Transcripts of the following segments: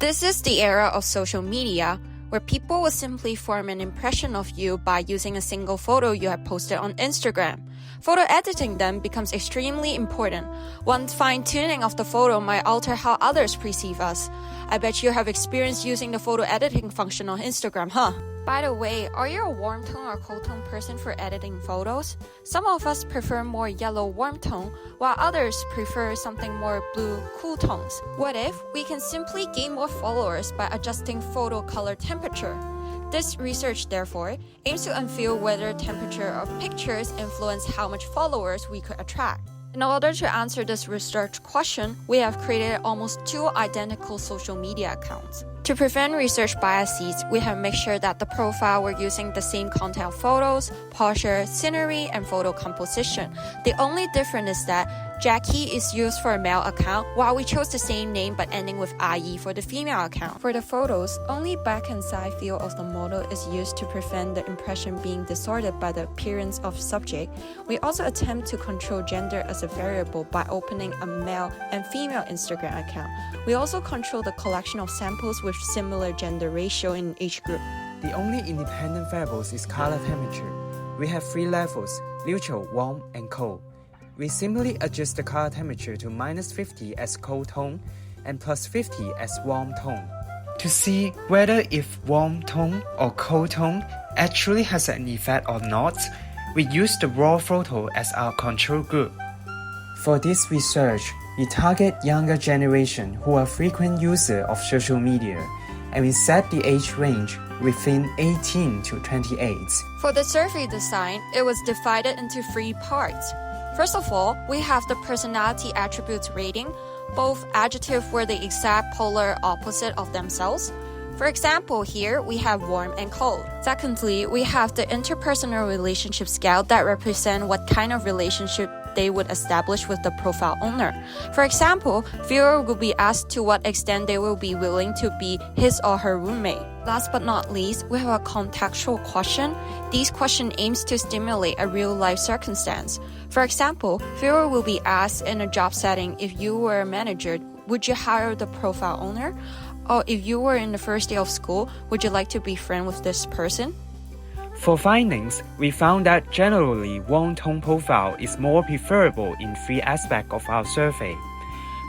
This is the era of social media, where people will simply form an impression of you by using a single photo you have posted on Instagram. Photo editing then becomes extremely important. One fine-tuning of the photo might alter how others perceive us. I bet you have experienced using the photo editing function on Instagram, huh? By the way, are you a warm tone or cold tone person for editing photos? Some of us prefer more yellow warm tone, while others prefer something more blue cool tones. What if we can simply gain more followers by adjusting photo color temperature? This research, therefore, aims to unveil whether temperature of pictures influence how much followers we could attract. In order to answer this research question, we have created almost 2 identical social media accounts. To prevent research biases, we have made sure that the profile we're using the same content of photos, posture, scenery, and photo composition. The only difference is that Jackie is used for a male account, while we chose the same name but ending with IE for the female account. For the photos, only back and side view of the model is used to prevent the impression being distorted by the appearance of subject. We also attempt to control gender as a variable by opening a male and female Instagram account. We also control the collection of samples with similar gender ratio in each group. The only independent variables is color temperature. We have 3 levels: neutral, warm, and cold. We simply adjust the color temperature to -50 as cold tone and +50 as warm tone. To see whether if warm tone or cold tone actually has an effect or not, we use the raw photo as our control group. For this research, we target younger generation who are frequent users of social media, and we set the age range within 18 to 28. For the survey design, it was divided into 3 parts. First of all, we have the personality attributes rating. Both adjectives were the exact polar opposite of themselves. For example, here we have warm and cold. Secondly, we have the interpersonal relationship scale that represent what kind of relationship they would establish with the profile owner. For example, viewer will be asked to what extent they will be willing to be his or her roommate. Last but not least, we have a contextual question. These question aims to stimulate a real-life circumstance. For example, viewer will be asked in a job setting, if you were a manager, would you hire the profile owner? Or if you were in the first day of school, would you like to be friends with this person? For findings, we found that generally warm tone profile is more preferable in 3 aspects of our survey,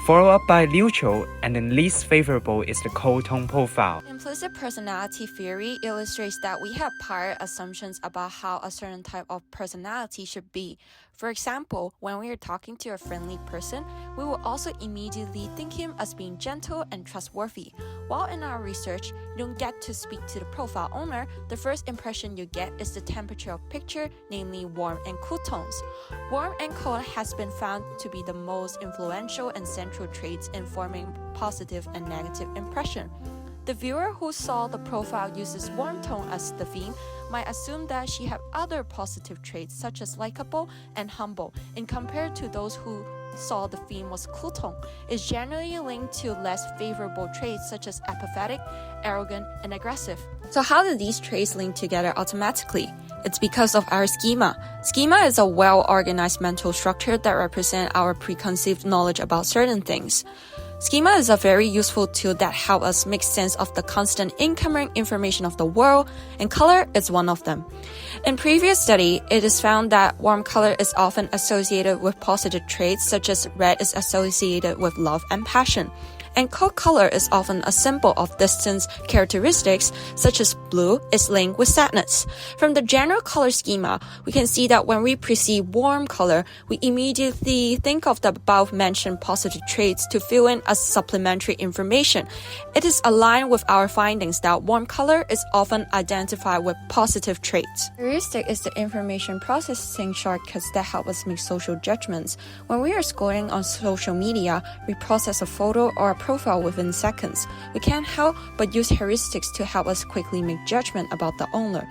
followed up by neutral, and the least favorable is the cold tone profile. Implicit personality theory illustrates that we have prior assumptions about how a certain type of personality should be. For example, when we are talking to a friendly person, we will also immediately think him as being gentle and trustworthy. While in our research, you don't get to speak to the profile owner, the first impression you get is the temperature of picture, namely warm and cool tones. Warm and cold has been found to be the most influential and central traits in forming positive and negative impression. The viewer who saw the profile uses warm tone as the theme might assume that she had other positive traits such as likable and humble, and compared to those who saw the theme was cool tone, is generally linked to less favorable traits such as apathetic, arrogant, and aggressive. So how do these traits link together automatically? It's because of our schema. Schema is a well-organized mental structure that represents our preconceived knowledge about certain things. Schema is a very useful tool that helps us make sense of the constant incoming information of the world, and color is one of them. In previous study, it is found that warm color is often associated with positive traits such as red is associated with love and passion. And cold color is often a symbol of distance characteristics, such as blue is linked with sadness. From the general color schema, we can see that when we perceive warm color, we immediately think of the above-mentioned positive traits to fill in as supplementary information. It is aligned with our findings that warm color is often identified with positive traits. Heuristic is the information processing shortcuts that help us make social judgments. When we are scrolling on social media, we process a photo or a profile within seconds. We can't help but use heuristics to help us quickly make judgment about the owner.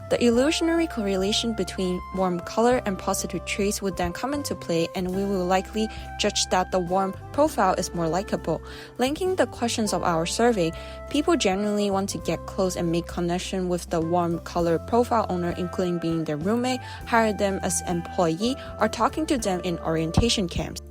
The illusionary correlation between warm color and positive traits would then come into play, and we will likely judge that the warm profile is more likable. Linking the questions of our survey, people generally want to get close and make connection with the warm color profile owner, including being their roommate, hire them as employee, or talking to them in orientation camps.